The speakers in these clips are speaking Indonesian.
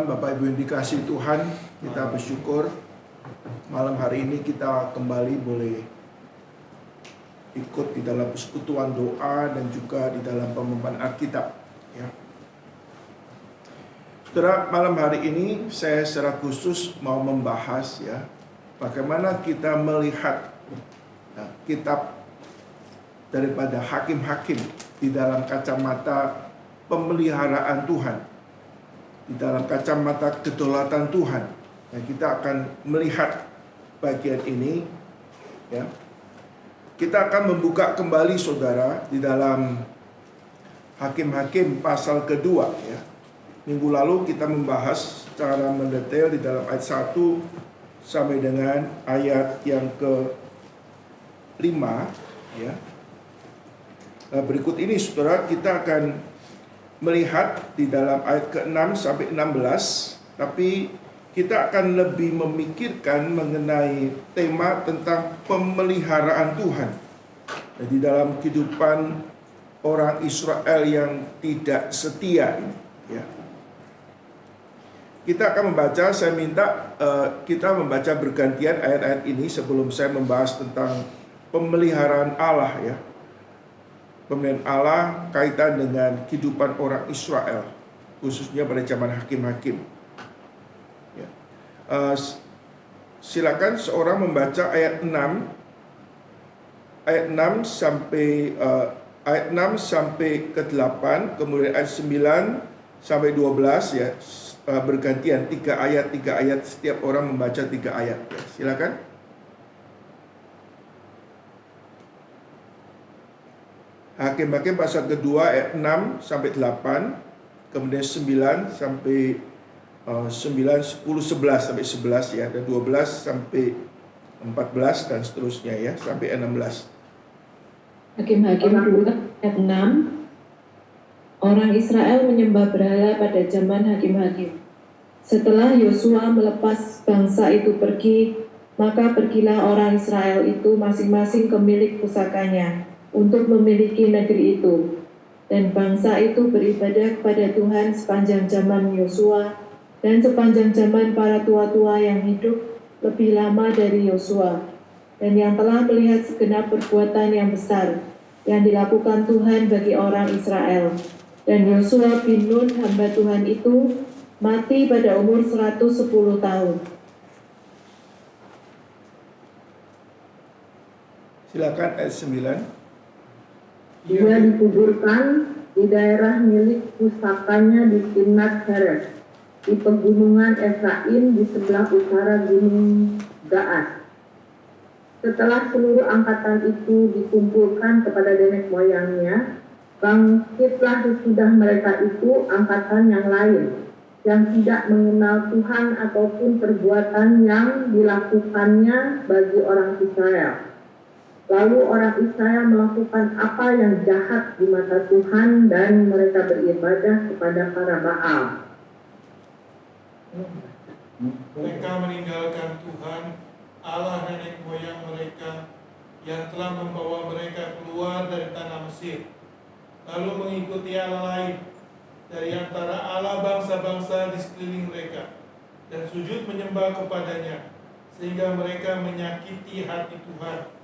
malam Bapak Ibu yang dikasihi Tuhan. Kita bersyukur malam hari ini kita kembali boleh ikut di dalam persekutuan doa dan juga di dalam pemaparan Alkitab, ya. Saudara, malam hari ini saya secara khusus mau membahas, ya, bagaimana kita melihat kitab daripada hakim-hakim di dalam kacamata pemeliharaan Tuhan, di dalam kacamata kedaulatan Tuhan. Dan kita akan melihat bagian ini, ya. Kita akan membuka kembali saudara di dalam Hakim-Hakim pasal kedua, ya. Minggu lalu kita membahas secara mendetail di dalam ayat 1 sampai dengan ayat yang ke-5, ya. Nah, berikut ini saudara kita akan melihat di dalam ayat ke-6 sampai 16, tapi kita akan lebih memikirkan mengenai tema tentang pemeliharaan Tuhan di dalam kehidupan orang Israel yang tidak setia ini, ya. Kita akan membaca, saya minta kita membaca bergantian ayat-ayat ini sebelum saya membahas tentang pemeliharaan Allah, ya. Pemeliharaan Allah kaitan dengan kehidupan orang Israel, khususnya pada zaman hakim-hakim. Ya. Silakan seorang membaca ayat 6 sampai ke 8, kemudian ayat 9 sampai 12, ya. Bergantian 3 ayat, setiap orang membaca 3 ayat, ya. Silakan. Hakim-Hakim pasal kedua ayat 6 sampai 8, kemudian 9 sampai 9, 10, 11 sampai 11, ya, dan 12 sampai 14 dan seterusnya, ya, sampai 16. Hakim-Hakim 2 ayat 6. Orang Israel menyembah berhala pada zaman Hakim-Hakim. Setelah Yosua melepas bangsa itu pergi, maka pergilah orang Israel itu masing-masing ke milik pusakanya untuk memiliki negeri itu. Dan bangsa itu beribadah kepada Tuhan sepanjang zaman Yosua dan sepanjang zaman para tua-tua yang hidup lebih lama dari Yosua, dan yang telah melihat segenap perbuatan yang besar yang dilakukan Tuhan bagi orang Israel. Dan Yosua bin Nun hamba Tuhan itu mati pada umur 110 tahun. Silakan ayat 9. Dia dikuburkan di daerah milik pusakanya di Timnat Heres, di pegunungan Efraim di sebelah utara gunung Gaas. Setelah seluruh angkatan itu dikumpulkan kepada nenek moyangnya, bangkitlah sesudah mereka itu angkatan yang lain, yang tidak mengenal Tuhan ataupun perbuatan yang dilakukannya bagi orang Israel. Lalu orang Israel melakukan apa yang jahat di mata Tuhan dan mereka beribadah kepada para Baal. Mereka meninggalkan Tuhan, Allah nenek moyang mereka yang telah membawa mereka keluar dari tanah Mesir, lalu mengikuti Allah lain dari antara Allah bangsa-bangsa di sekeliling mereka dan sujud menyembah kepadanya, sehingga mereka menyakiti hati Tuhan.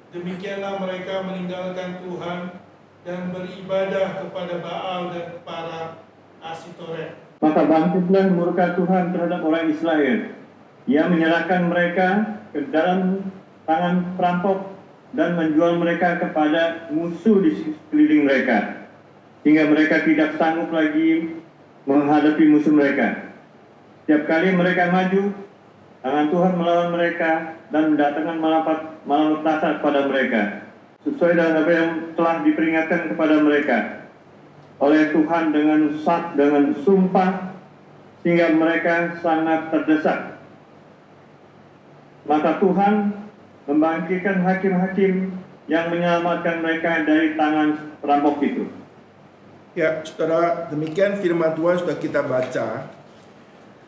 Demikianlah mereka meninggalkan Tuhan dan beribadah kepada Baal dan para Asitoret. Maka bangkitlah murka Tuhan terhadap orang Israel. Ia menyerahkan mereka ke dalam tangan perampok dan menjual mereka kepada musuh di sekeliling mereka, hingga mereka tidak sanggup lagi menghadapi musuh mereka. Setiap kali mereka maju, tangan Tuhan melawan mereka dan mendatangkan malapetaka kepada mereka, sesuai dengan apa yang telah diperingatkan kepada mereka oleh Tuhan dengan sumpah, sehingga mereka sangat terdesak. Maka Tuhan membangkitkan hakim-hakim yang menyelamatkan mereka dari tangan perampok itu. Ya, saudara, demikian firman Tuhan sudah kita baca.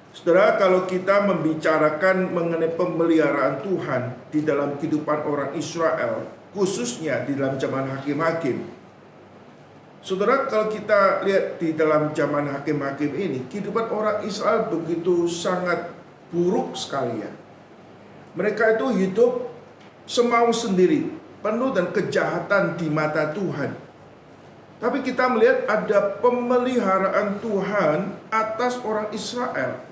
Saudara, kalau kita membicarakan mengenai pemeliharaan Tuhan di dalam kehidupan orang Israel, khususnya di dalam zaman hakim-hakim, Saudara, kalau kita lihat di dalam zaman hakim-hakim ini, kehidupan orang Israel begitu sangat buruk sekali ya. Mereka itu hidup semau sendiri, penuh dan kejahatan di mata Tuhan. Tapi kita melihat ada pemeliharaan Tuhan atas orang Israel.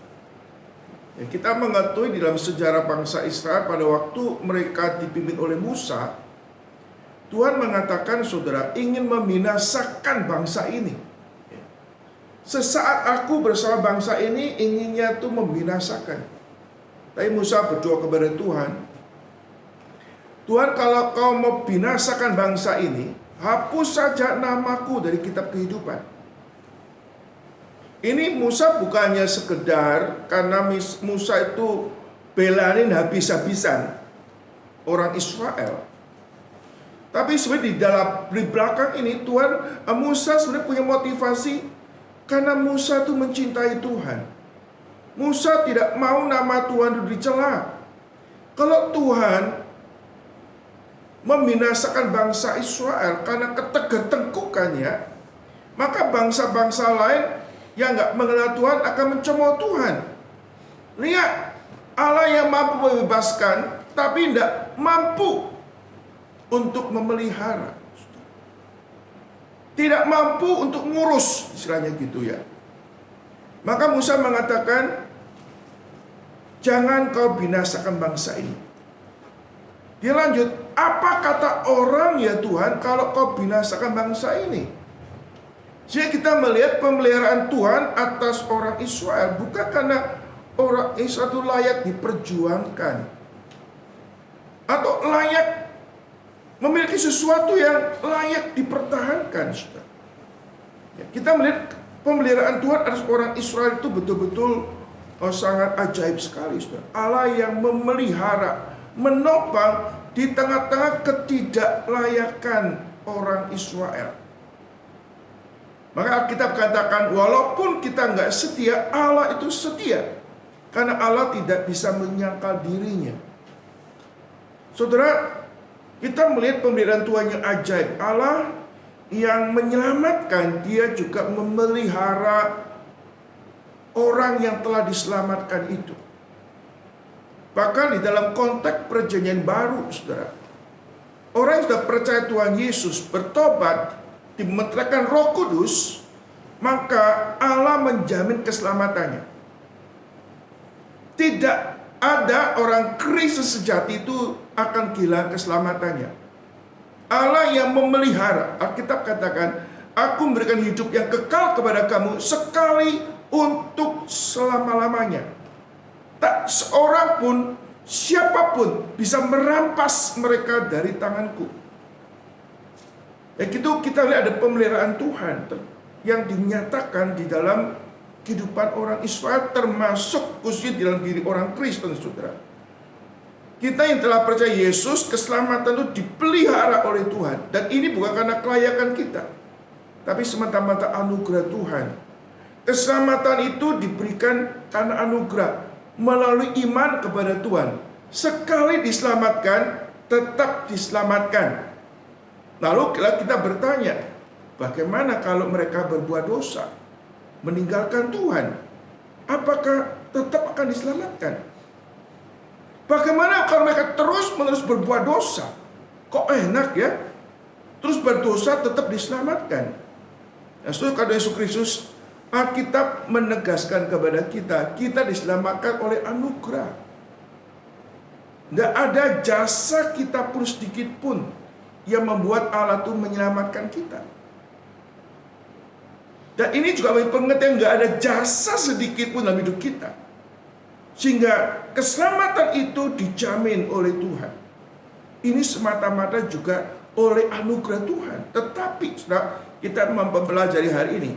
Ya, kita mengetahui di dalam sejarah bangsa Israel pada waktu mereka dipimpin oleh Musa, Tuhan mengatakan, saudara, ingin membinasakan bangsa ini. Sesaat aku bersama bangsa ini, inginnya tuh membinasakan. Tapi Musa berdoa kepada Tuhan, Tuhan, kalau kau mau binasakan bangsa ini, hapus saja namaku dari kitab kehidupan. Ini Musa bukannya sekedar karena Musa itu belain habis-habisan orang Israel. Tapi sebenarnya di belakang ini Musa sebenarnya punya motivasi karena Musa itu mencintai Tuhan. Musa tidak mau nama Tuhan itu dicela. Kalau Tuhan membinasakan bangsa Israel karena ketegar-tengkukannya, maka bangsa-bangsa lain yang nggak mengenal Tuhan akan mencemooh Tuhan. Lihat, Allah yang mampu membebaskan, tapi tidak mampu untuk memelihara, tidak mampu untuk ngurus, istilahnya gitu ya. Maka Musa mengatakan, jangan kau binasakan bangsa ini. Dia lanjut, apa kata orang ya Tuhan kalau kau binasakan bangsa ini? Jadi kita melihat pemeliharaan Tuhan atas orang Israel bukan karena orang Israel itu layak diperjuangkan atau layak memiliki sesuatu yang layak dipertahankan. Ya, kita melihat pemeliharaan Tuhan atas orang Israel itu betul-betul sangat ajaib sekali. Allah yang memelihara, menopang di tengah-tengah ketidaklayakan orang Israel. Maka Alkitab katakan, walaupun kita nggak setia, Allah itu setia. Karena Allah tidak bisa menyangkal dirinya. Saudara, kita melihat pemeliharaan Tuhan yang ajaib. Allah yang menyelamatkan, Dia juga memelihara orang yang telah diselamatkan itu. Bahkan di dalam konteks perjanjian baru, saudara, orang yang sudah percaya Tuhan Yesus, bertobat, dimeteraikan Roh Kudus, maka Allah menjamin keselamatannya. Tidak ada orang Kristus sejati itu akan kehilangan keselamatannya. Allah yang memelihara, Alkitab katakan, aku memberikan hidup yang kekal kepada kamu sekali untuk selama-lamanya. Tak seorang pun, siapapun bisa merampas mereka dari tanganku. Itu kita lihat ada pemeliharaan Tuhan yang dinyatakan di dalam kehidupan orang Israel, termasuk khususnya di dalam diri orang Kristen, saudara. Kita yang telah percaya Yesus, keselamatan itu dipelihara oleh Tuhan. Dan ini bukan karena kelayakan kita, tapi semata-mata anugerah Tuhan. Keselamatan itu diberikan karena anugerah, melalui iman kepada Tuhan. Sekali diselamatkan, tetap diselamatkan. Lalu kita bertanya, bagaimana kalau mereka berbuat dosa, meninggalkan Tuhan? Apakah tetap akan diselamatkan? Bagaimana kalau mereka terus-menerus berbuat dosa? Kok enak ya? Terus berdosa tetap diselamatkan. Nah, saudara Yesus Kristus, Alkitab menegaskan kepada kita diselamatkan oleh anugerah. Tidak ada jasa kita pun sedikit pun yang membuat Allah itu menyelamatkan kita. Dan ini juga pengertian nggak ada jasa sedikit pun dalam hidup kita. Sehingga keselamatan itu dijamin oleh Tuhan. Ini semata-mata juga oleh anugerah Tuhan. Tetapi saudara, kita mempelajari hari ini,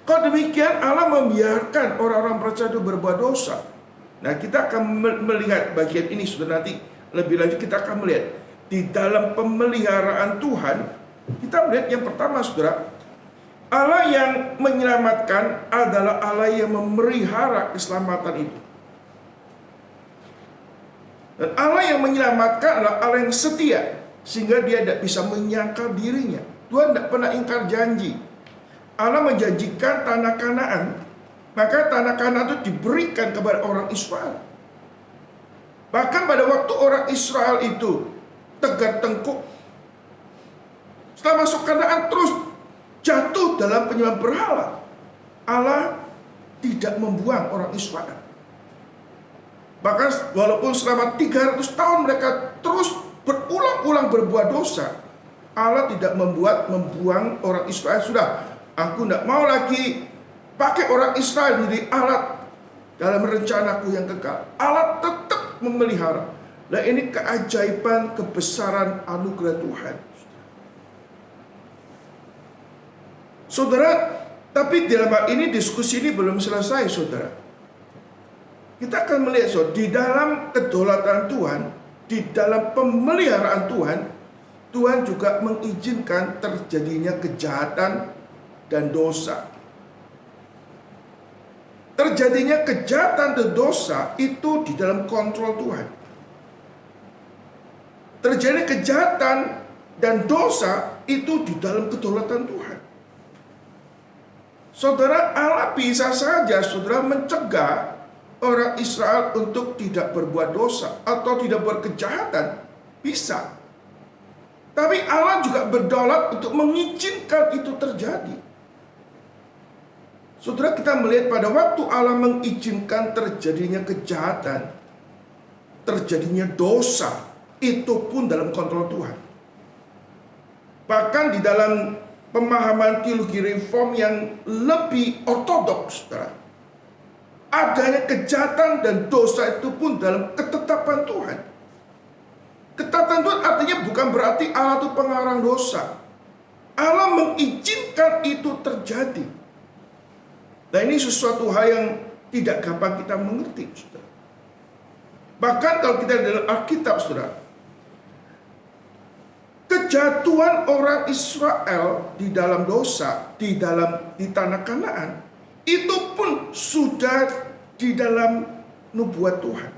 kalau demikian Allah membiarkan orang-orang percaya itu berbuat dosa. Nah, kita akan melihat bagian ini sudah nanti lebih lanjut. Kita akan melihat di dalam pemeliharaan Tuhan. Kita melihat yang pertama, saudara, Allah yang menyelamatkan adalah Allah yang memelihara keselamatan itu. Dan Allah yang menyelamatkan adalah Allah yang setia, sehingga Dia tidak bisa menyangkal dirinya. Tuhan tidak pernah ingkar janji. Allah menjanjikan tanah Kanaan, maka tanah Kanaan itu diberikan kepada orang Israel. Bahkan pada waktu orang Israel itu tegar tengkuk, setelah masuk Kanaan terus jatuh dalam penyembahan berhala, Allah tidak membuang orang Israel. Bahkan walaupun selama 300 tahun mereka terus berulang-ulang berbuat dosa, Allah tidak membuang orang Israel. Sudah, aku tidak mau lagi pakai orang Israel menjadi alat dalam rencanaku yang kekal. Allah tetap memelihara. Nah, ini keajaiban kebesaran anugerah Tuhan. Saudara, tapi dalam hal ini diskusi ini belum selesai, saudara. Kita akan melihat, saudara, di dalam kedaulatan Tuhan, di dalam pemeliharaan Tuhan, Tuhan juga mengizinkan terjadinya kejahatan dan dosa. Terjadinya kejahatan dan dosa itu di dalam kontrol Tuhan. Terjadi kejahatan dan dosa itu di dalam kedaulatan Tuhan. Saudara, Allah bisa saja, saudara, mencegah orang Israel untuk tidak berbuat dosa atau tidak berkejahatan. Bisa. Tapi Allah juga berdaulat untuk mengizinkan itu terjadi. Saudara, kita melihat pada waktu Allah mengizinkan terjadinya kejahatan, terjadinya dosa, itu pun dalam kontrol Tuhan. Bahkan di dalam pemahaman teologi reform yang lebih ortodoks, saudara, adanya kejahatan dan dosa itu pun dalam ketetapan Tuhan. Ketetapan Tuhan artinya bukan berarti Allah itu pengarang dosa. Allah mengizinkan itu terjadi. Nah, ini sesuatu hal yang tidak gampang kita mengerti, saudara. Bahkan kalau kita dalam Alkitab, saudara, kejatuhan orang Israel di dalam dosa, di tanah Kanaan, itu pun sudah di dalam nubuat Tuhan.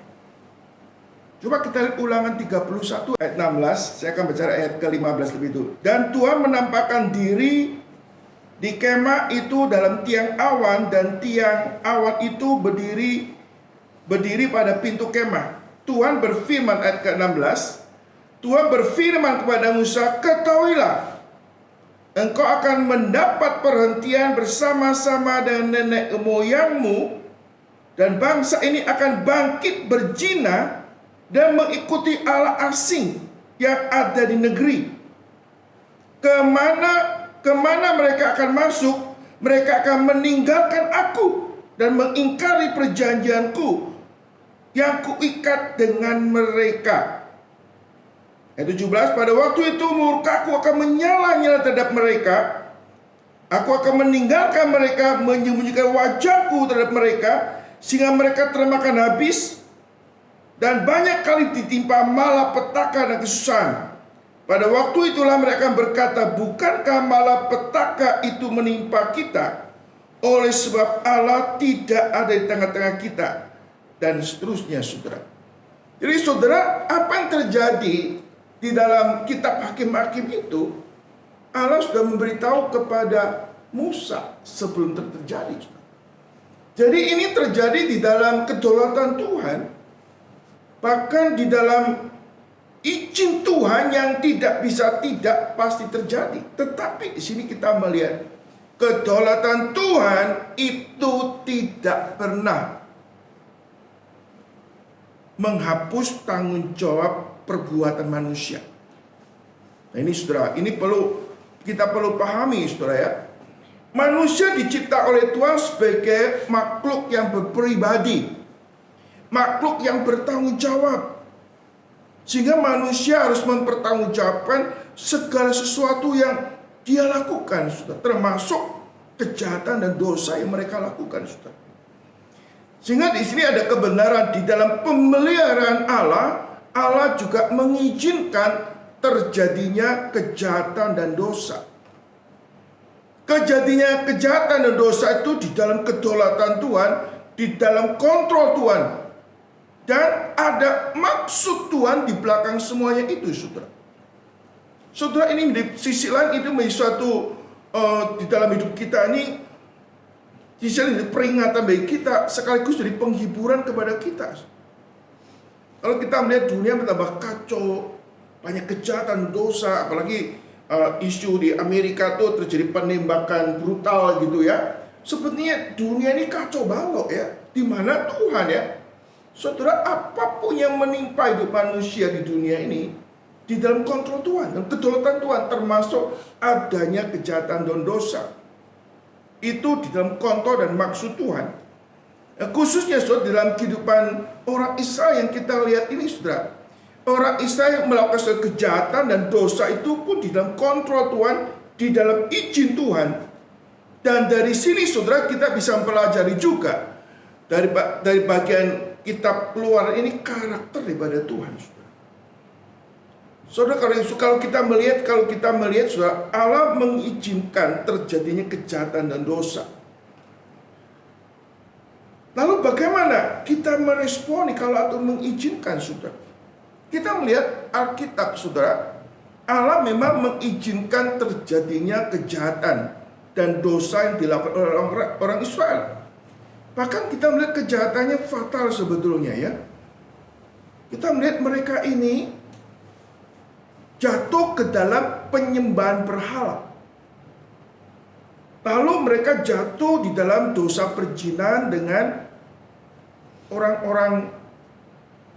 Coba kita lihat Ulangan 31 ayat 16. Saya akan baca ayat ke-15 lebih dulu. Dan Tuhan menampakkan diri di kemah itu dalam tiang awan, dan tiang awan itu berdiri pada pintu kemah. Tuhan berfirman, ayat ke-16, Tuhan berfirman kepada Musa, ketahuilah, engkau akan mendapat perhentian bersama-sama dengan nenek moyangmu, dan bangsa ini akan bangkit berzina dan mengikuti Allah asing yang ada di negeri. Kemana mereka akan masuk, mereka akan meninggalkan aku dan mengingkari perjanjianku yang kuikat dengan mereka. Ayat 17, pada waktu itu murkaku akan menyala-nyala terhadap mereka. Aku akan meninggalkan mereka, menyembunyikan wajahku terhadap mereka, sehingga mereka termakan habis, dan banyak kali ditimpa malapetaka dan kesusahan. Pada waktu itulah mereka berkata, bukankah malapetaka itu menimpa kita? Oleh sebab Allah tidak ada di tengah-tengah kita. Dan seterusnya, saudara. Jadi saudara, apa yang terjadi di dalam kitab Hakim-Hakim itu, Allah sudah memberitahu kepada Musa sebelum terjadi. Jadi ini terjadi di dalam kedaulatan Tuhan. Bahkan di dalam izin Tuhan yang tidak bisa tidak pasti terjadi. Tetapi di sini kita melihat kedaulatan Tuhan itu tidak pernah menghapus tanggung jawab perbuatan manusia. Nah, ini saudara, ini kita perlu pahami, saudara, ya. Manusia dicipta oleh Tuhan sebagai makhluk yang berpribadi, makhluk yang bertanggung jawab. Sehingga manusia harus mempertanggungjawabkan segala sesuatu yang dia lakukan, saudara, termasuk kejahatan dan dosa yang mereka lakukan, saudara. Sehingga di sini ada kebenaran di dalam pemeliharaan Allah. Allah juga mengizinkan terjadinya kejahatan dan dosa. Kejadinya kejahatan dan dosa itu di dalam kedaulatan Tuhan, di dalam kontrol Tuhan. Dan ada maksud Tuhan di belakang semuanya itu, saudara. Saudara, ini di sisi lain itu menjadi suatu di dalam hidup kita ini, di sisi lain peringatan bagi kita sekaligus jadi penghiburan kepada kita. Kalau kita melihat dunia bertambah kacau, banyak kejahatan, dosa, apalagi isu di Amerika tuh terjadi penembakan brutal gitu ya. Sepertinya dunia ini kacau balau ya. Di mana Tuhan ya, saudara, apapun yang menimpa hidup manusia di dunia ini di dalam kontrol Tuhan dan kedaulatan Tuhan, termasuk adanya kejahatan dan dosa. Itu di dalam kontrol dan maksud Tuhan. Khususnya saudara, dalam kehidupan orang Israel yang kita lihat ini, saudara, orang Israel melakukan suatu kejahatan dan dosa itu pun di dalam kontrol Tuhan, di dalam izin Tuhan. Dan dari sini saudara, kita bisa mempelajari juga dari bagian kitab Keluaran ini karakter daripada Tuhan, saudara. Saudara, kalau kita melihat saudara, Allah mengizinkan terjadinya kejahatan dan dosa. Lalu bagaimana kita meresponi kalau atau mengizinkan, saudara? Kita melihat Alkitab, saudara, Allah memang mengizinkan terjadinya kejahatan dan dosa yang dilakukan oleh orang Israel. Bahkan kita melihat kejahatannya fatal sebetulnya ya. Kita melihat mereka ini jatuh ke dalam penyembahan berhala. Lalu mereka jatuh di dalam dosa perzinahan dengan orang-orang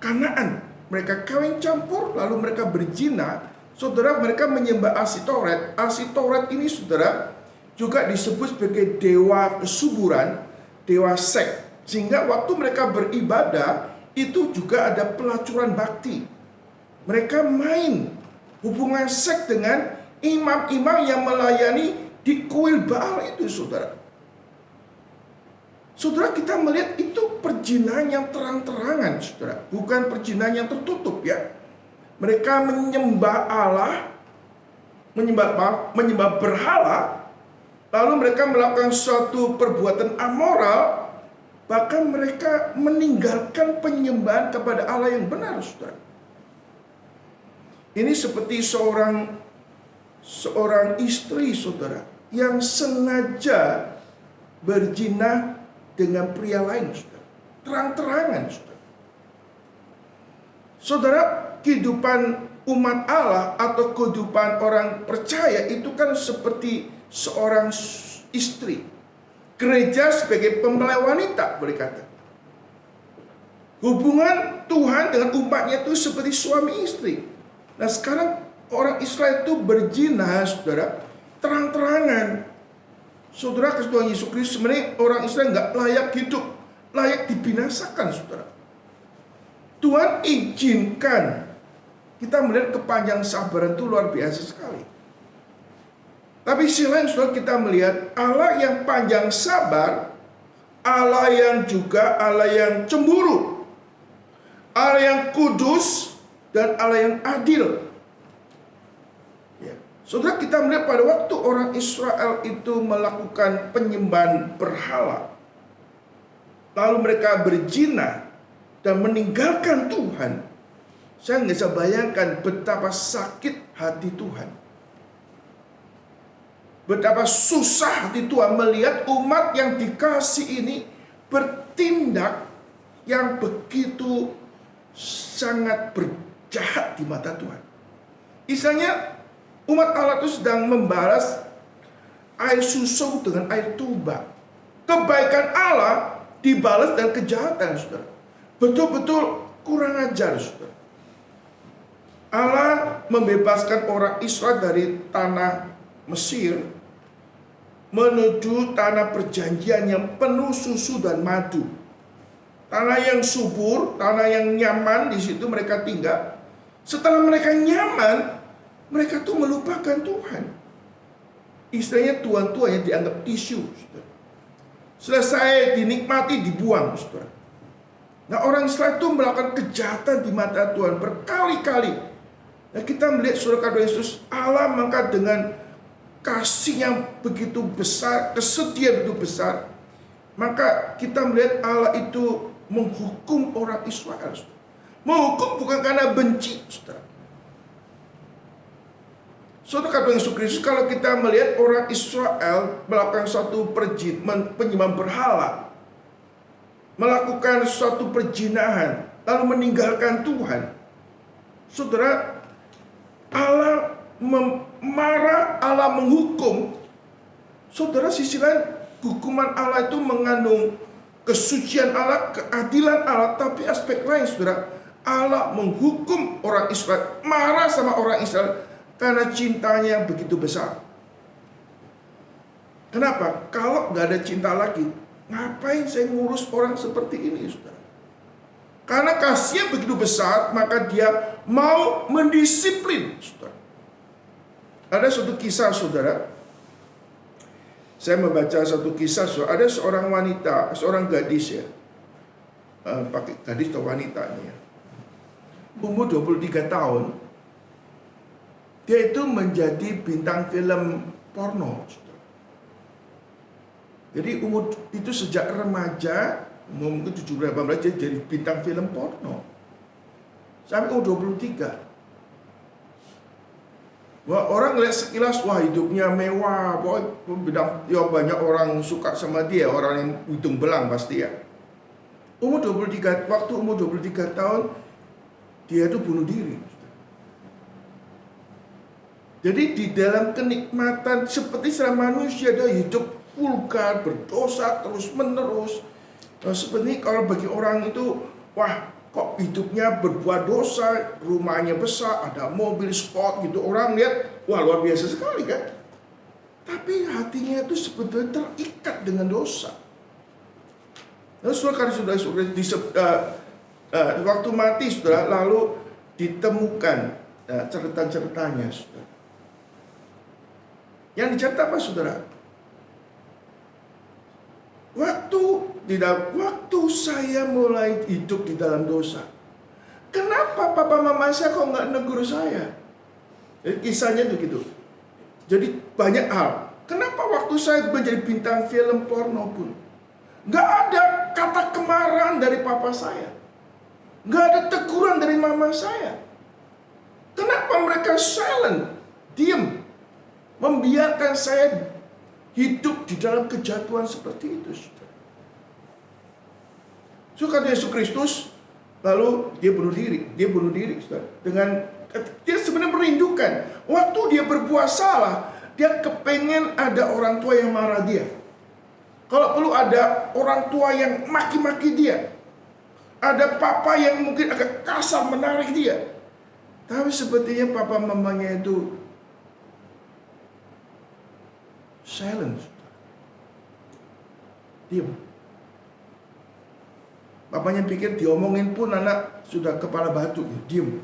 Kanaan. Mereka kawin campur, lalu mereka berzina. Saudara, mereka menyembah Asitoret. Asitoret ini, saudara, juga disebut sebagai dewa kesuburan, dewa seks. Sehingga waktu mereka beribadah, itu juga ada pelacuran bakti. Mereka main hubungan seks dengan imam-imam yang melayani di kuil Baal itu, saudara. Saudara, kita melihat itu perzinahan yang terang-terangan, saudara. Bukan perzinahan yang tertutup ya. Mereka menyembah Allah, menyembah berhala, lalu mereka melakukan suatu perbuatan amoral, bahkan mereka meninggalkan penyembahan kepada Allah yang benar, saudara. Ini seperti seorang istri, saudara, yang sengaja berzina dengan pria lain, saudara. Terang-terangan, saudara. Saudara, kehidupan umat Allah atau kehidupan orang percaya itu kan seperti seorang istri. Gereja sebagai pembelai wanita, boleh kata. Hubungan Tuhan dengan umatnya itu seperti suami istri. Nah, sekarang orang Israel itu berzina, saudara, terang-terangan. Saudara, kasih Tuhan Yesus Kristus, sebenarnya orang Israel nggak layak hidup, layak dibinasakan, saudara. Tuhan izinkan. Kita melihat kepanjang sabaran itu luar biasa sekali. Tapi selain saudara, kita melihat Allah yang panjang sabar, Allah yang cemburu, Allah yang kudus, dan Allah yang adil. Ya. Saudara, kita melihat pada waktu orang Israel itu melakukan penyembahan berhala, lalu mereka berzina dan meninggalkan Tuhan. Saya nggak bisa bayangkan betapa sakit hati Tuhan. Betapa susah hati Tuhan melihat umat yang dikasih ini bertindak yang begitu sangat berjahat di mata Tuhan. Istilahnya umat Allah itu sedang membalas air susu dengan air tuba. Kebaikan Allah dibalas dengan kejahatan, saudara. Betul-betul kurang ajar, saudara. Allah membebaskan orang Israel dari tanah Mesir menuju tanah perjanjian yang penuh susu dan madu. Tanah yang subur, tanah yang nyaman, di situ mereka tinggal. Setelah mereka nyaman, mereka tuh melupakan Tuhan. Istilahnya Tuhan yang dianggap tisu, saudara. Selesai dinikmati, dibuang, saudara. Nah, orang Israel itu melakukan kejahatan di mata Tuhan berkali-kali. Nah, kita melihat saudara Yesus, Allah maka dengan kasih yang begitu besar, kesetiaan begitu besar, maka kita melihat Allah itu menghukum orang Israel, saudara. Menghukum bukan karena benci, saudara. Saudara kata Yesus Kristus, kalau kita melihat orang Israel melakukan suatu penyembahan berhala, melakukan suatu perjinahan, lalu meninggalkan Tuhan, saudara, Allah marah, Allah menghukum. Saudara, sisi lain, hukuman Allah itu mengandung kesucian Allah, keadilan Allah, tapi aspek lain, saudara, Allah menghukum orang Israel, marah sama orang Israel karena cintanya begitu besar. Kenapa? Kalau nggak ada cinta lagi, ngapain saya ngurus orang seperti ini, saudara? Karena kasihnya begitu besar, maka dia mau mendisiplin, saudara. Ada suatu kisah, saudara. Saya membaca satu kisah, saudara. Ada seorang wanita, seorang gadis ya. Pakai gadis atau wanita ini ya. Umur 23 tahun. Dia itu menjadi bintang film porno. Jadi umur itu sejak remaja, mungkin 17-18 jadi bintang film porno. Sampai umur 23. Wah, orang lihat sekilas, wah hidupnya mewah, banyak orang suka sama dia, orang yang hidung belang pasti ya. Waktu umur 23 tahun, dia itu bunuh diri. Jadi di dalam kenikmatan seperti selama manusia, dia hidup vulgar, berdosa terus menerus. Seperti kalau bagi orang itu, wah kok hidupnya berbuat dosa, rumahnya besar, ada mobil sport gitu, orang lihat, wah luar biasa sekali kan. Tapi hatinya itu sebetulnya terikat dengan dosa. Lalu saudara waktu mati, saudara, lalu ditemukan catatan-catatannya, saudara. Yang dicatat apa, saudara? Waktu saya mulai hidup di dalam dosa, kenapa papa mama saya kok nggak negur saya? Jadi kisahnya begitu. Jadi banyak hal. Kenapa waktu saya menjadi bintang film porno pun nggak ada kata kemarahan dari papa saya, nggak ada teguran dari mama saya? Kenapa mereka silent, diam, membiarkan saya hidup di dalam kejatuhan seperti itu, saudara? Kata Yesus Kristus, lalu dia bunuh diri, saudara. Dia sebenarnya merindukan, waktu dia berbuat salah, dia kepengen ada orang tua yang marah dia. Kalau perlu ada orang tua yang maki-maki dia, ada papa yang mungkin agak kasar menarik dia. Tapi sepertinya papa mamanya itu silent, diam. Bapaknya pikir diomongin pun anak sudah kepala batu, diam.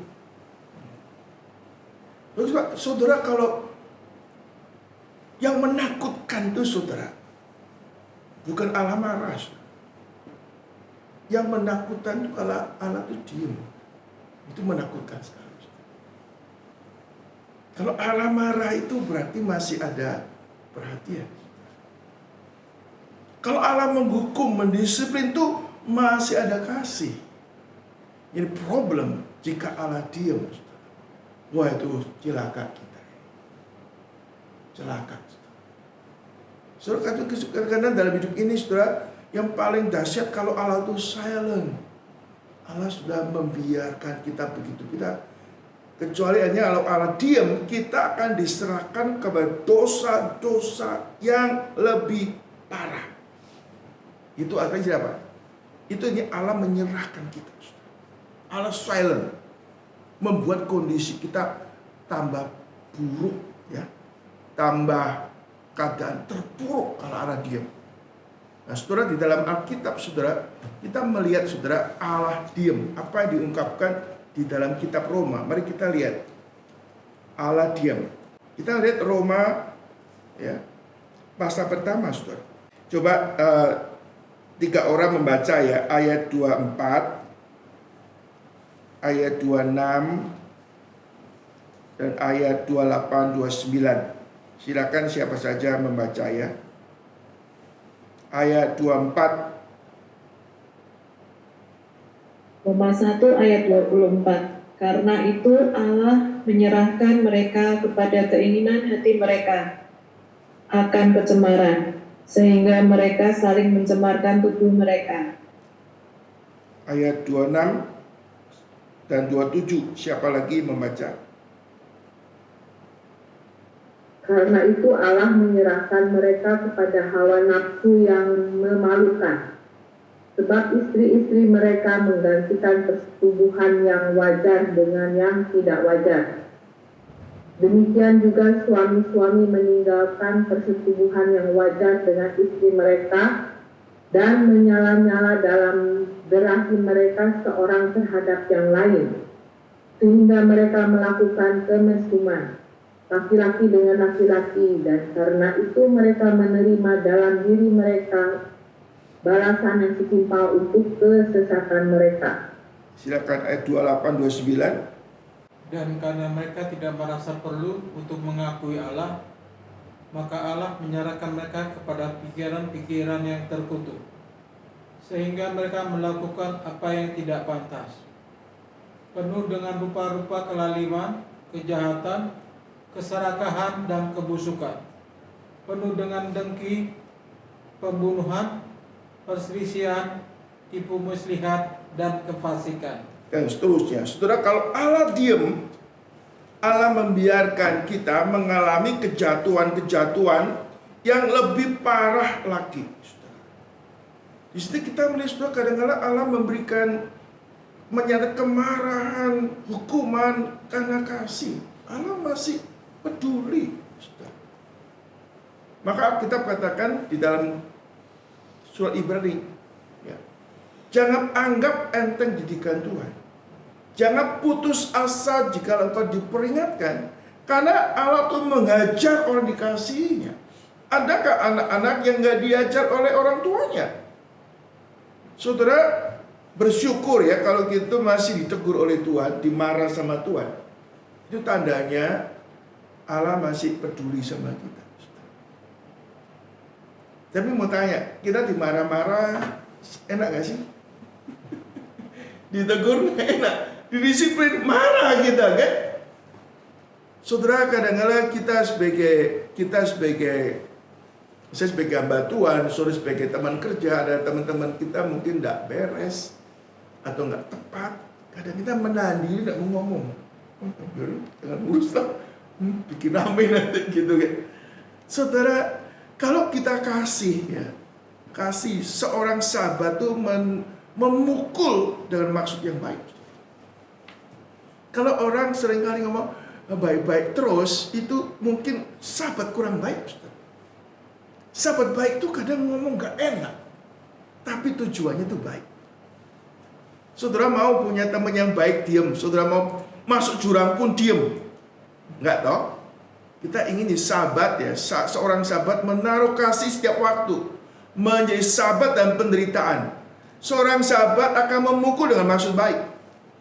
Terus saudara, kalau yang menakutkan itu, saudara, bukan Allah marah. Yang menakutkan itu kalau Allah itu diam. Itu menakutkan sekali. Kalau Allah marah itu berarti masih ada perhatian. Kalau Allah menghukum, mendisiplin itu masih ada kasih. Ini problem jika Allah diam. Wah, itu celaka kita. Celaka. Saudara, kadang-kadang dalam hidup ini, saudara, yang paling dahsyat kalau Allah itu silent. Allah sudah membiarkan kita begitu. Kecuali hanya kalau Allah diam, kita akan diserahkan kepada dosa-dosa yang lebih parah. Itu artinya apa? Itu Allah menyerahkan kita. Allah silent, membuat kondisi kita tambah buruk, ya, tambah keadaan terpuruk kalau Allah diam. Nah, saudara, di dalam Alkitab, saudara, kita melihat, saudara, Allah diam. Apa yang diungkapkan di dalam kitab Roma? Mari kita lihat. Allah diam. Kita lihat Roma, ya, pasal pertama, saudara. Coba 3 orang membaca ya, ayat 24, ayat 26, dan ayat 28, 29. Silakan siapa saja membaca ya. Ayat 24. Roma 1 ayat 24. Karena itu Allah menyerahkan mereka kepada keinginan hati mereka akan kecemaran, sehingga mereka saling mencemarkan tubuh mereka. Ayat 26 dan 27, siapa lagi membaca? Karena itu Allah menyerahkan mereka kepada hawa nafsu yang memalukan. Sebab istri-istri mereka menggantikan persetubuhan yang wajar dengan yang tidak wajar. Demikian juga suami-suami meninggalkan persetubuhan yang wajar dengan istri mereka dan menyala-nyala dalam berahi mereka seorang terhadap yang lain, sehingga mereka melakukan kemesuman, laki-laki dengan laki-laki, dan karena itu mereka menerima dalam diri mereka balasan yang setimpal untuk kesesatan mereka. Silakan ayat 28-29. Dan karena mereka tidak merasa perlu untuk mengakui Allah, maka Allah menyerahkan mereka kepada pikiran-pikiran yang terkutuk, sehingga mereka melakukan apa yang tidak pantas, penuh dengan rupa-rupa kelaliman, kejahatan, keserakahan, dan kebusukan, penuh dengan dengki, pembunuhan, perselisihan, tipu muslihat, dan kefasikan. Dan seterusnya. Saudara, kalau Allah diam, Allah membiarkan kita mengalami kejatuhan-kejatuhan yang lebih parah lagi. Saudara. Di situ kita melihat, saudara, kadang-kadang Allah memberikan menyatakan kemarahan, hukuman karena kasih. Allah masih peduli. Saudara. Maka kita katakan di dalam surat Ibrani, ya, jangan anggap enteng didikan Tuhan. Jangan putus asa jika engkau diperingatkan, karena Allah tuh mengajar orang dikasihinya. Adakah anak-anak yang gak diajar oleh orang tuanya? Saudara, bersyukur ya kalau kita masih ditegur oleh Tuhan, dimarah sama Tuhan. Itu tandanya Allah masih peduli sama kita. Tapi mau tanya, kita dimarah-marah enak gak sih? Ditegur enak, didisiplin marah kita kan? Saudara, kadang-kadang saya sebagai hamba Tuhan, saudara sebagai teman kerja, ada teman-teman kita mungkin tidak beres atau nggak tepat. Kadang kita menahan diri, tidak mau ngomong. Jangan urus lah, bikin rame nanti gitu kan. Saudara, kalau kita kasih ya, kasih seorang sahabat tuh memukul dengan maksud yang baik. Kalau orang seringkali ngomong baik-baik terus, itu mungkin sahabat kurang baik. Sahabat baik itu kadang ngomong gak enak, tapi tujuannya itu baik. Saudara mau punya teman yang baik, diam. Saudara mau masuk jurang pun diam. Enggak toh? Kita ingin di sahabat ya, seorang sahabat menaruh kasih setiap waktu, menjadi sahabat dan penderitaan. Seorang sahabat akan memukul dengan maksud baik.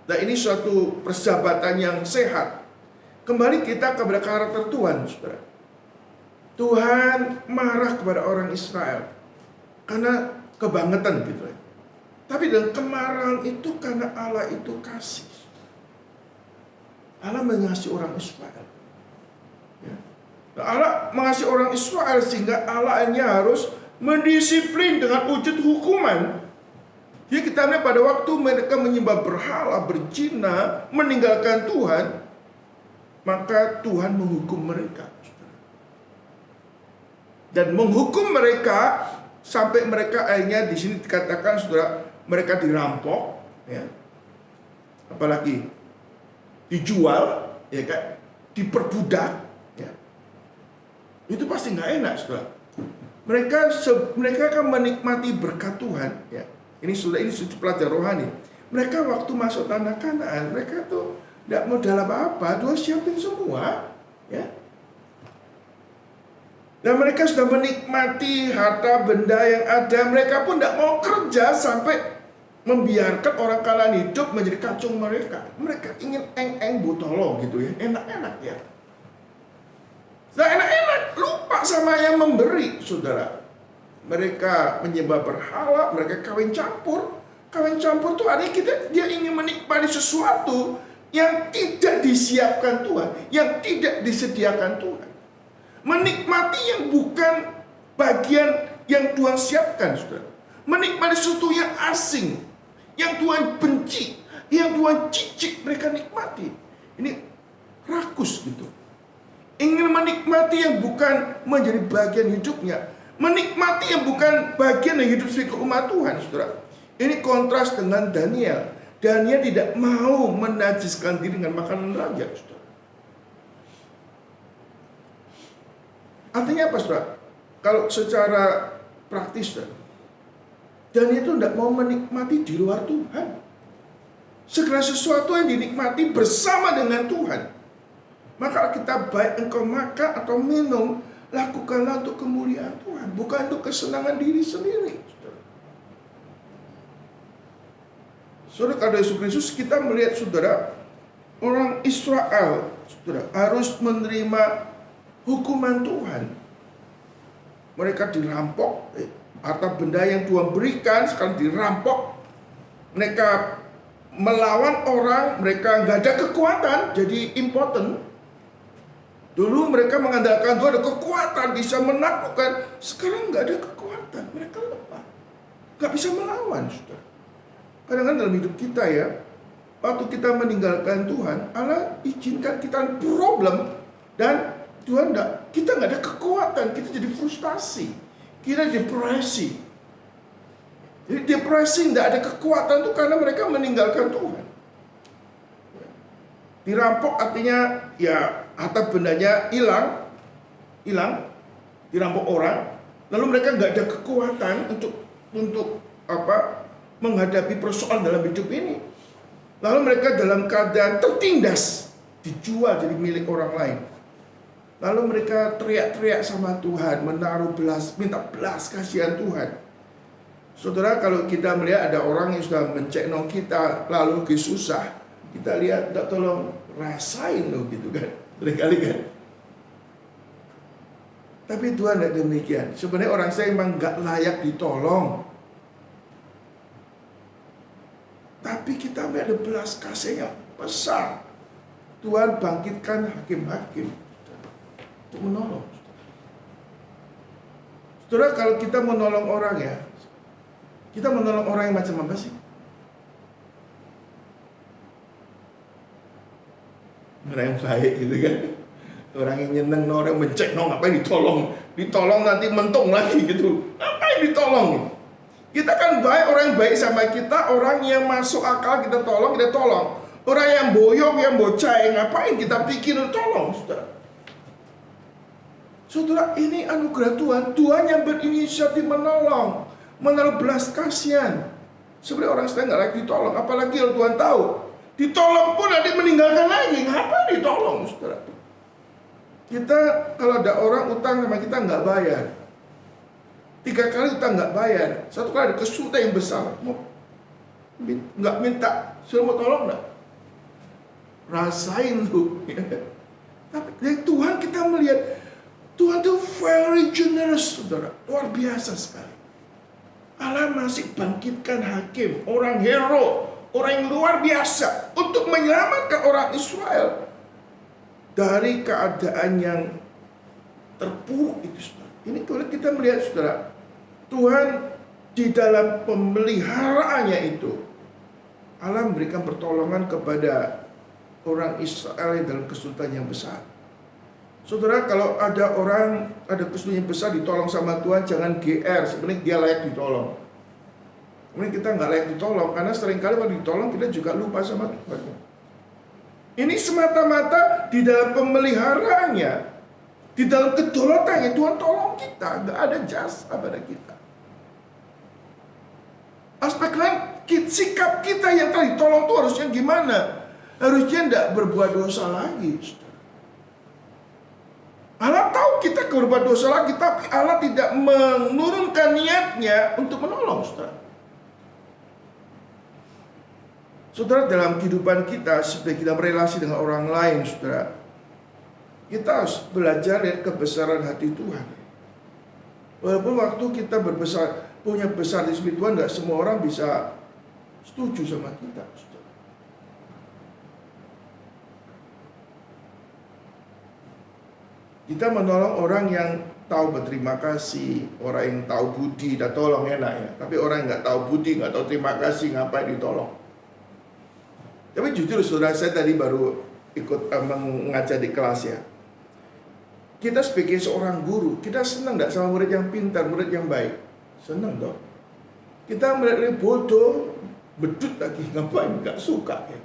Nah, ini suatu persahabatan yang sehat. Kembali kita kepada karakter Tuhan, saudara. Tuhan marah kepada orang Israel karena kebangetan gitu ya. Tapi dengan kemarahan itu karena Allah itu kasih. Allah mengasihi orang Israel. Ya. Nah, Allah mengasihi orang Israel sehingga Allah hanya harus mendisiplin dengan wujud hukuman. Jadi kita lihat pada waktu mereka menyembah berhala, berzina, meninggalkan Tuhan, maka Tuhan menghukum mereka. Dan menghukum mereka sampai mereka akhirnya di sini dikatakan, saudara, mereka dirampok, ya, apalagi dijual, ya kan, diperbudak, ya. Itu pasti nggak enak, saudara. Mereka akan menikmati berkat Tuhan, ya. Ini sudah pelajaran rohani. Mereka waktu masuk tanah Kanaan, mereka tuh tidak modal apa-apa, Tuhan siapin semua, ya. Dan mereka sudah menikmati harta benda yang ada. Mereka pun tidak mau kerja sampai membiarkan orang Kanaan hidup menjadi kacung mereka. Mereka ingin eng-eng butolo gitu ya, enak-enak ya. Sudah enak-enak, lupa sama yang memberi, saudara. Mereka menyembah berhala, mereka kawin campur. Kawin campur tuh artinya dia ingin menikmati sesuatu yang tidak disiapkan Tuhan, yang tidak disediakan Tuhan. Menikmati yang bukan bagian yang Tuhan siapkan, saudara. Menikmati sesuatu yang asing, yang Tuhan benci, yang Tuhan cicik, mereka nikmati. Ini rakus gitu. Ingin menikmati yang bukan menjadi bagian hidupnya, menikmati yang bukan bagian dari hidup sebagai umat Tuhan, saudara. Ini kontras dengan Daniel. Daniel tidak mau menajiskan diri dengan makanan raja, saudara. Artinya apa, saudara? Kalau secara praktis, saudara, Daniel itu tidak mau menikmati di luar Tuhan. Segala sesuatu yang dinikmati bersama dengan Tuhan. Maka kita baik engkau makan atau minum, lakukanlah untuk kemuliaan Tuhan, bukan untuk kesenangan diri sendiri. Saudara, kalau Yesus Kristus kita melihat, saudara, orang Israel, saudara, harus menerima hukuman Tuhan. Mereka dirampok, harta benda yang Tuhan berikan sekarang dirampok. Mereka melawan orang, mereka nggak ada kekuatan, jadi impotent. Dulu mereka mengandalkan Tuhan ada kekuatan, bisa menaklukkan. Sekarang nggak ada kekuatan, mereka lemah, nggak bisa melawan, saudara. Kadang-kadang dalam hidup kita ya, waktu kita meninggalkan Tuhan, Allah izinkan kita problem, dan Tuhan kita nggak ada kekuatan, kita jadi frustasi, kita depresi. Jadi depresi, nggak ada kekuatan itu karena mereka meninggalkan Tuhan. Dirampok artinya ya harta bendanya hilang, dirampok orang, lalu mereka nggak ada kekuatan untuk menghadapi persoalan dalam hidup ini. Lalu mereka dalam keadaan tertindas, dijual jadi milik orang lain. Lalu mereka teriak-teriak sama Tuhan, minta belas kasihan Tuhan. Saudara, kalau kita melihat ada orang yang sudah mencekno kita, lalu lagi susah, kita lihat, tolong rasain loh gitu kan, berkali kan. Tapi Tuhan tidak demikian. Sebenarnya orang saya memang nggak layak ditolong, tapi kita ada belas kasih yang besar. Tuhan bangkitkan hakim-hakim untuk menolong. Saudara, kalau kita menolong orang ya, kita menolong orang yang macam apa sih? Orang yang baik gitu kan. Orang yang nyeneng, orang yang mencek, ngapain ditolong? Ditolong nanti mentung lagi gitu. Ngapain ditolong? Kita kan baik, orang yang baik sama kita, orang yang masuk akal kita tolong, kita tolong. Orang yang boyong, yang bocah, ngapain kita pikir untuk tolong, saudara? Saudara, ini anugerah Tuhan. Tuhan yang berinisiatif menolong belas kasihan. Sebenarnya orang sedang nggak layak ditolong, apalagi kalau Tuhan tahu. Ditolong pun nanti meninggalkan lagi, ngapain ditolong, saudara? Kita kalau ada orang utang sama kita nggak bayar, 3 kali utang nggak bayar, 1 kali ada kesulitan yang besar, nggak minta, suruh mau tolong nggak? Rasain lu. Tapi dari Tuhan kita melihat Tuhan itu very generous, saudara, luar biasa sekali. Allah masih bangkitkan hakim, orang hero, orang yang luar biasa untuk menyelamatkan orang Israel dari keadaan yang terpuruk itu, saudara. Ini kalau kita melihat, saudara, Tuhan di dalam pemeliharaannya itu, Allah memberikan pertolongan kepada orang Israel dalam kesulitan yang besar. Saudara, kalau ada orang ada kesulitan yang besar ditolong sama Tuhan, jangan GR, sebenarnya dia layak ditolong. Kemudian kita nggak layak ditolong, karena seringkali waktu ditolong kita juga lupa sama Tuhan. Ini semata-mata di dalam pemeliharaannya, di dalam kedaulatannya Tuhan tolong kita, nggak ada jasa pada kita. Aspek lain, sikap kita yang telah ditolong itu harusnya gimana? Harusnya tidak berbuat dosa lagi. Allah tahu kita berbuat dosa lagi, tapi Allah tidak menurunkan niatnya untuk menolong, saudara. Saudara, dalam kehidupan kita, supaya kita berelasi dengan orang lain, saudara, kita harus belajar lihat kebesaran hati Tuhan. Walaupun waktu kita punya besar di sisi Tuhan, nggak semua orang bisa setuju sama kita, saudara. Kita menolong orang yang tahu berterima kasih, orang yang tahu budi, dan tolong enak ya. Tapi orang yang nggak tahu budi, nggak tahu terima kasih, ngapain ditolong? Tapi jujur saudara, saya tadi baru ikut mengajar di kelas ya. Kita sebagai seorang guru, kita senang nggak sama murid yang pintar, murid yang baik? Senang dong. Kita melihat bodoh, bedut lagi, ngapain? Nggak suka ya.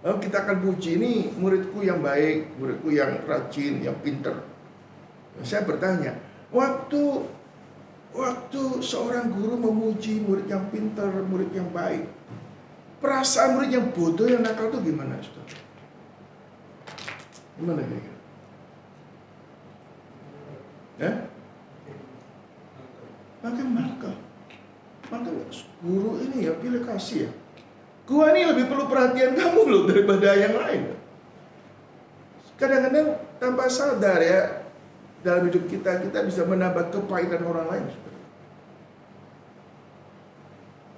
Lalu kita akan puji, ini muridku yang baik, muridku yang rajin, yang pintar. Saya bertanya, waktu seorang guru memuji murid yang pintar, murid yang baik, perasaan murid yang bodoh, yang nakal itu gimana, saudara? Gimana kira-kira? Ya? Maka guru ini ya pilih kasih ya. Gua ini lebih perlu perhatian kamu loh daripada yang lain. Kadang-kadang tanpa sadar ya, dalam hidup kita bisa menambah kepahitan orang lain.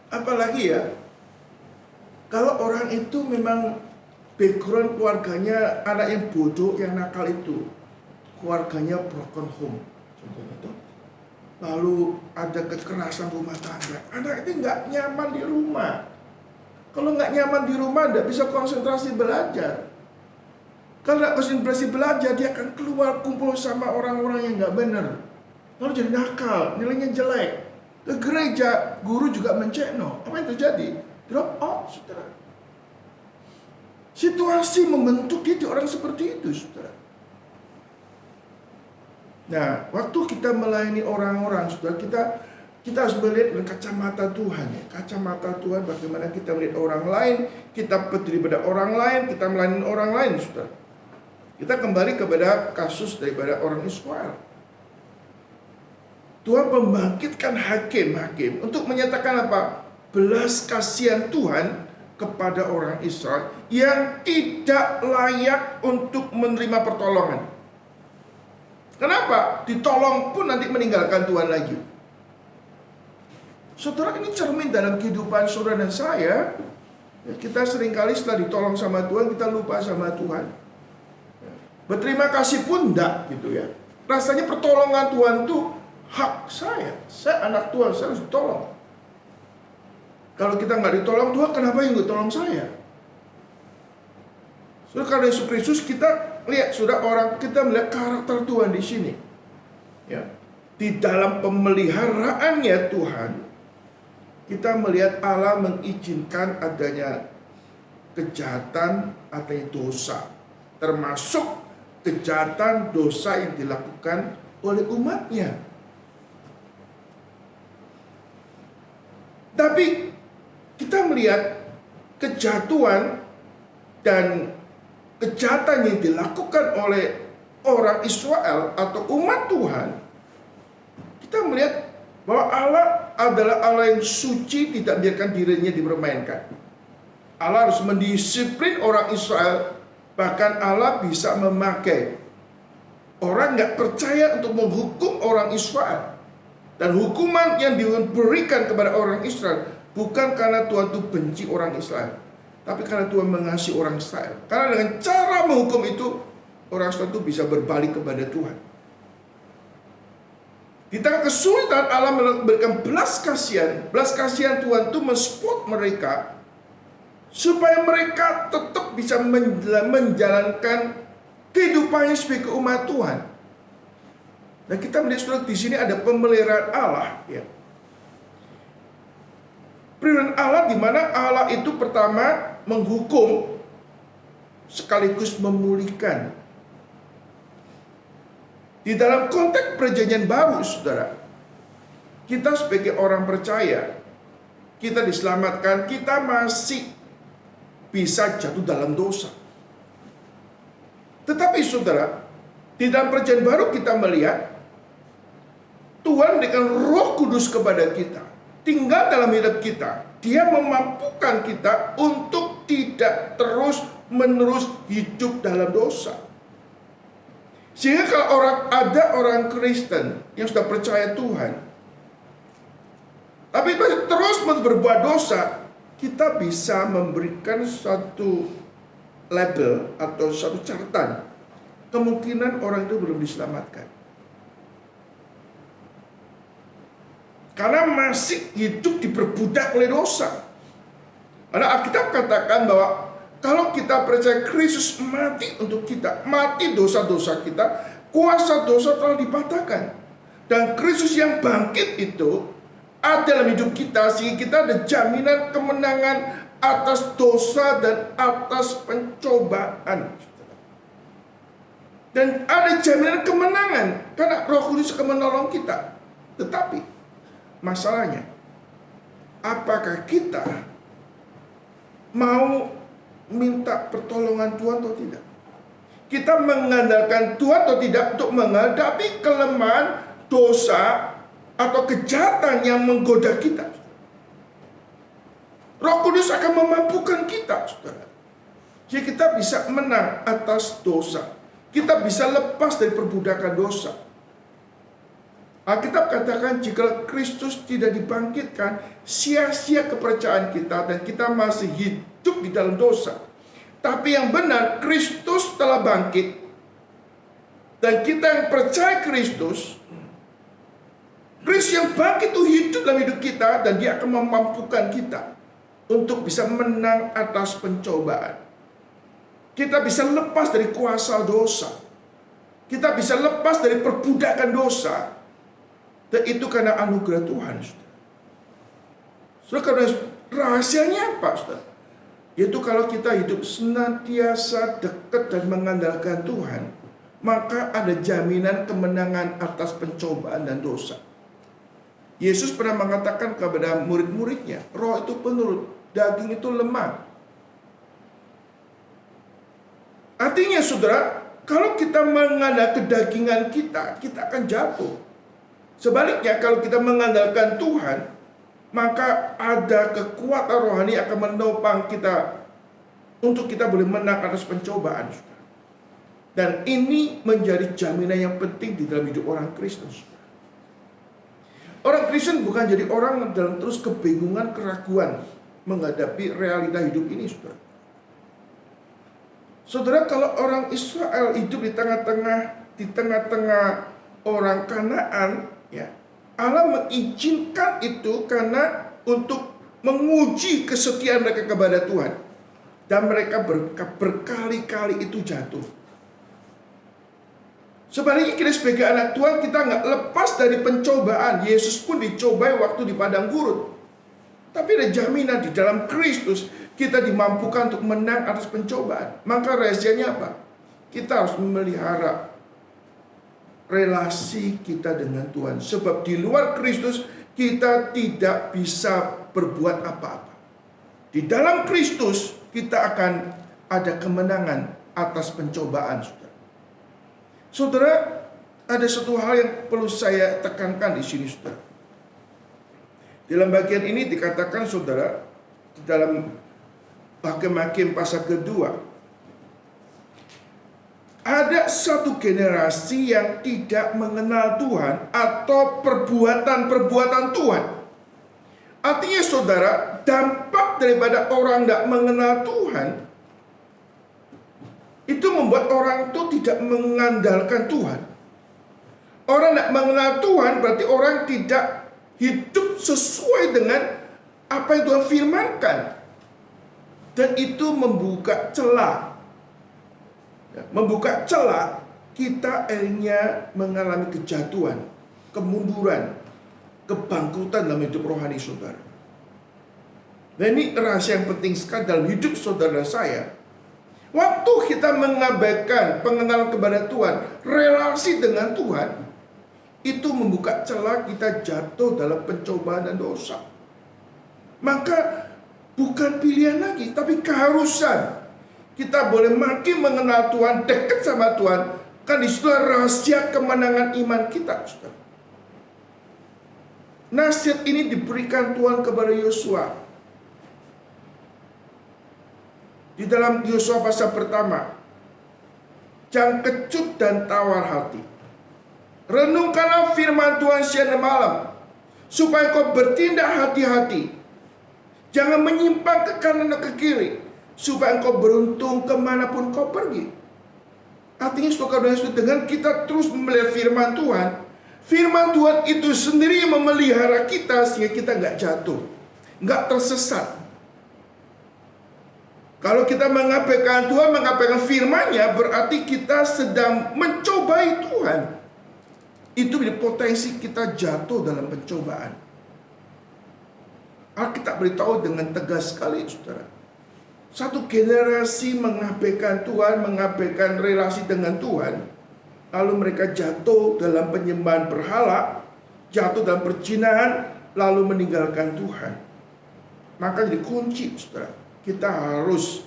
Apalagi ya, kalau orang itu memang background keluarganya anak yang bodoh, yang nakal itu, keluarganya broken home, contohnya itu. Lalu ada kekerasan rumah tangga, anak itu nggak nyaman di rumah. Kalau nggak nyaman di rumah, nggak bisa konsentrasi belajar. Kalau nggak konsentrasi belajar, dia akan keluar kumpul sama orang-orang yang nggak benar. Lalu jadi nakal, nilainya jelek. Ke gereja, guru juga mencekno. Apa yang terjadi? Drop out, saudara. Situasi membentuk dia orang seperti itu, saudara. Nah, waktu kita melayani orang-orang, saudara, kita harus melihat dengan kacamata Tuhan ya. Kacamata Tuhan bagaimana kita melihat orang lain, kita peduli pada orang lain, kita melayani orang lain, saudara. Kita kembali kepada kasus daripada orang Israel. Tuhan membangkitkan hakim-hakim untuk menyatakan apa? Belas kasihan Tuhan kepada orang Israel yang tidak layak untuk menerima pertolongan. Kenapa? Ditolong pun nanti meninggalkan Tuhan lagi. Saudara, ini cermin dalam kehidupan saudara dan saya. Kita seringkali setelah ditolong sama Tuhan, kita lupa sama Tuhan. Berterima kasih pun enggak gitu ya. Rasanya pertolongan Tuhan itu hak saya. Saya anak Tuhan, saya harus ditolong. Kalau kita nggak ditolong Tuhan, kenapa yang nggak tolong saya? Saudara, karena Yesus Kristus kita lihat, sudah orang kita melihat karakter Tuhan di sini. Ya, di dalam pemeliharaannya Tuhan, kita melihat Allah mengizinkan adanya kejahatan, adanya dosa, termasuk kejahatan dosa yang dilakukan oleh umatnya. Tapi kita melihat kejatuhan dan kejahatan yang dilakukan oleh orang Israel atau umat Tuhan, kita melihat bahwa Allah adalah Allah yang suci, tidak biarkan dirinya dipermainkan. Allah harus mendisiplin orang Israel. Bahkan Allah bisa memakai orang nggak percaya untuk menghukum orang Israel. Dan hukuman yang diberikan kepada orang Israel bukan karena Tuhan itu benci orang Israel, tapi karena Tuhan mengasihi orang Israel. Karena dengan cara menghukum itu, orang Israel itu bisa berbalik kepada Tuhan. Di tengah kesulitan, Allah memberikan belas kasihan Tuhan itu mensupport mereka supaya mereka tetap bisa menjalankan kehidupannya sebagai umat Tuhan. Dan kita melihat di sini ada pemeliharaan Allah ya. Pemeliharaan Allah di mana Allah itu pertama menghukum sekaligus memulihkan. Di dalam konteks perjanjian baru, saudara, kita sebagai orang percaya, kita diselamatkan, kita masih bisa jatuh dalam dosa. Tetapi saudara, di dalam perjanjian baru kita melihat Tuhan dengan Roh Kudus kepada kita, tinggal dalam hidup kita. Dia memampukan kita untuk tidak terus-menerus hidup dalam dosa. Sehingga kalau ada orang Kristen yang sudah percaya Tuhan, tapi masih terus berbuat dosa, kita bisa memberikan suatu label atau suatu catatan kemungkinan orang itu belum diselamatkan. Karena masih hidup diperbudak oleh dosa. Karena Alkitab katakan bahwa kalau kita percaya Kristus mati untuk kita, mati dosa-dosa kita, kuasa dosa telah dipatahkan. Dan Kristus yang bangkit itu ada dalam hidup kita, sehingga kita ada jaminan kemenangan atas dosa dan atas pencobaan. Dan ada jaminan kemenangan karena Roh Kudus akan menolong kita. Tetapi masalahnya, apakah kita mau minta pertolongan Tuhan atau tidak? Kita mengandalkan Tuhan atau tidak untuk menghadapi kelemahan, dosa, atau kejahatan yang menggoda kita. Roh Kudus akan memampukan kita, saudara. Jadi kita bisa menang atas dosa. Kita bisa lepas dari perbudakan dosa. Alkitab katakan jika Kristus tidak dibangkitkan, sia-sia kepercayaan kita dan kita masih hidup di dalam dosa. Tapi yang benar, Kristus telah bangkit. Dan kita yang percaya Kristus yang bangkit itu hidup dalam hidup kita, dan dia akan memampukan kita untuk bisa menang atas pencobaan. Kita bisa lepas dari kuasa dosa. Kita bisa lepas dari perbudakan dosa. Dan itu karena anugerah Tuhan, saudara. Saudara, karena rahasianya apa, saudara? Yaitu kalau kita hidup senantiasa dekat dan mengandalkan Tuhan, maka ada jaminan kemenangan atas pencobaan dan dosa. Yesus pernah mengatakan kepada murid-muridnya, roh itu penurut, daging itu lemah. Artinya saudara, kalau kita mengandalkan kedagingan kita, kita akan jatuh. Sebaliknya kalau kita mengandalkan Tuhan, maka ada kekuatan rohani akan menopang kita untuk kita boleh menang atas pencobaan. Dan ini menjadi jaminan yang penting di dalam hidup orang Kristen. Orang Kristen bukan jadi orang dalam terus kebingungan, keraguan menghadapi realita hidup ini, saudara. Saudara, kalau orang Israel hidup di tengah-tengah orang Kanaan, ya, Allah mengizinkan itu karena untuk menguji kesetiaan mereka kepada Tuhan. Dan mereka berkali-kali itu jatuh. Sebaliknya kita sebagai anak Tuhan, kita nggak lepas dari pencobaan. Yesus pun dicobai waktu di padang gurun. Tapi ada jaminan di dalam Kristus kita dimampukan untuk menang atas pencobaan. Maka rahasianya apa? Kita harus memelihara relasi kita dengan Tuhan. Sebab di luar Kristus kita tidak bisa berbuat apa-apa. Di dalam Kristus kita akan ada kemenangan atas pencobaan, saudara. Saudara, ada satu hal yang perlu saya tekankan di sini, saudara. Dalam bagian ini dikatakan, saudara, di dalam Hakim-Hakim pasal kedua, ada satu generasi yang tidak mengenal Tuhan atau perbuatan-perbuatan Tuhan. Artinya, saudara, dampak daripada orang tidak mengenal Tuhan itu membuat orang itu tidak mengandalkan Tuhan. Orang tidak mengenal Tuhan berarti orang tidak hidup sesuai dengan apa yang Tuhan firmankan. Dan itu membuka celah. Membuka celah kita akhirnya mengalami kejatuhan, kemunduran, kebangkrutan dalam hidup rohani saudara. Nah, ini rahasia yang penting sekali dalam hidup saudara saya. Waktu kita mengabaikan pengenalan kepada Tuhan, relasi dengan Tuhan, itu membuka celah kita jatuh dalam pencobaan dan dosa. Maka bukan pilihan lagi, tapi keharusan. Kita boleh makin mengenal Tuhan, dekat sama Tuhan. Kan disitulah rahasia kemenangan iman kita, saudara. Nasihat ini diberikan Tuhan kepada Yosua. Di dalam Yosua pasal pertama, jangan kecut dan tawar hati. Renungkanlah firman Tuhan siang dan malam, supaya kau bertindak hati-hati. Jangan menyimpang ke kanan atau ke kiri, supaya engkau beruntung kemanapun kau pergi. Artinya saudara dengan kita terus memelihara firman Tuhan itu sendiri memelihara kita sehingga kita nggak jatuh, nggak tersesat. Kalau kita mengabaikan Tuhan, mengabaikan firman-Nya, berarti kita sedang mencobai Tuhan. Itu potensi kita jatuh dalam pencobaan. Alkitab beritahu dengan tegas sekali, saudara. Satu generasi mengabaikan Tuhan, mengabaikan relasi dengan Tuhan, lalu mereka jatuh dalam penyembahan berhala, jatuh dalam perzinahan, lalu meninggalkan Tuhan. Maka jadi kunci, saudara. Kita harus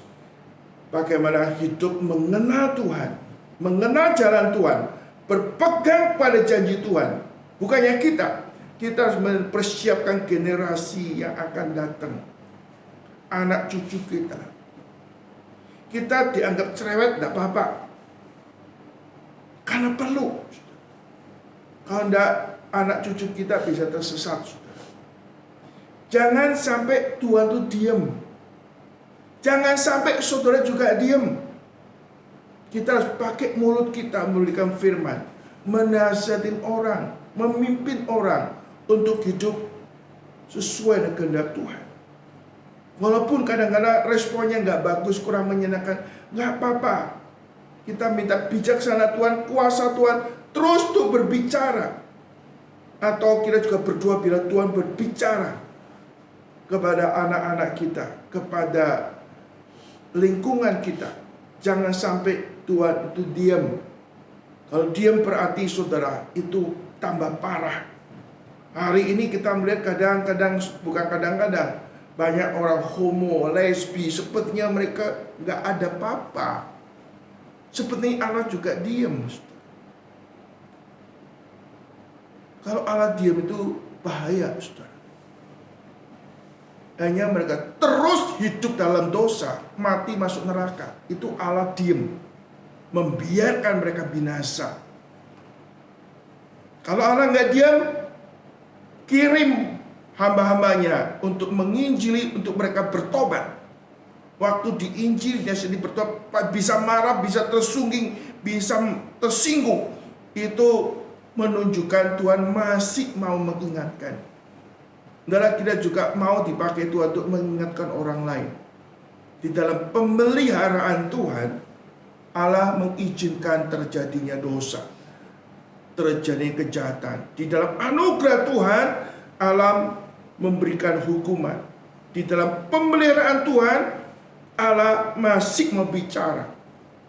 bagaimana hidup mengenal Tuhan, mengenal jalan Tuhan, berpegang pada janji Tuhan. Bukannya kita harus mempersiapkan generasi yang akan datang, anak cucu kita. Kita dianggap cerewet, tidak apa-apa, karena perlu. Kalau tidak, anak cucu kita bisa tersesat, saudara. Jangan sampai Tuhan itu diam. Jangan sampai saudara juga diam. Kita harus pakai mulut kita memberikan firman, menasihatin orang, memimpin orang untuk hidup sesuai dengan kehendak Tuhan. Walaupun kadang-kadang responnya nggak bagus, kurang menyenangkan, nggak apa-apa. Kita minta bijaksana Tuhan, kuasa Tuhan, terus tuh berbicara. Atau kita juga berdoa bila Tuhan berbicara kepada anak-anak kita, kepada lingkungan kita. Jangan sampai Tuhan itu diam. Kalau diam berarti saudara itu tambah parah. Hari ini kita melihat kadang-kadang, bukan kadang-kadang, banyak orang homo, lesbi, sepertinya mereka nggak ada apa-apa. Sepertinya Allah juga diam. Kalau Allah diam itu bahaya, saudara. Hanya mereka terus hidup dalam dosa, mati masuk neraka. Itu Allah diam, membiarkan mereka binasa. Kalau Allah nggak diam, kirim hamba-hambanya untuk menginjili, untuk mereka bertobat. Waktu diinjil dia sendiri bertobat, bisa marah, bisa tersungging, bisa tersinggung. Itu menunjukkan Tuhan masih mau mengingatkan. Darah kita juga mau dipakai Tuhan untuk mengingatkan orang lain. Di dalam pemeliharaan Tuhan, Allah mengizinkan terjadinya dosa, terjadinya kejahatan. Di dalam anugerah Tuhan, Allah memberikan hukuman. Di dalam pemeliharaan Tuhan, Allah masih mau bicara.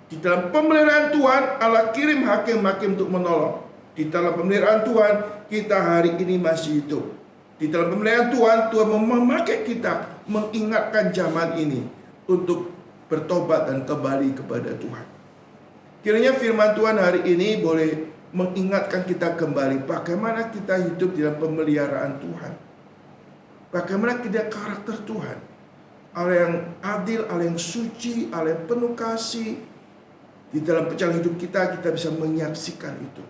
Di dalam pemeliharaan Tuhan, Allah kirim hakim-hakim untuk menolong. Di dalam pemeliharaan Tuhan, kita hari ini masih hidup. Di dalam pemeliharaan Tuhan, Tuhan memakai kita, mengingatkan zaman ini untuk bertobat dan kembali kepada Tuhan. Kiranya firman Tuhan hari ini boleh mengingatkan kita kembali bagaimana kita hidup di dalam pemeliharaan Tuhan. Bagaimana kita karakter Tuhan. Allah yang adil, Allah yang suci, Allah yang penuh kasih. Di dalam perjalanan hidup kita bisa menyaksikan itu.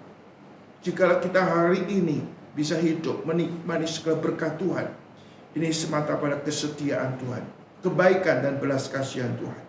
Jika kita hari ini bisa hidup menikmati segala berkat Tuhan, ini semata pada kesetiaan Tuhan, kebaikan dan belas kasihan Tuhan.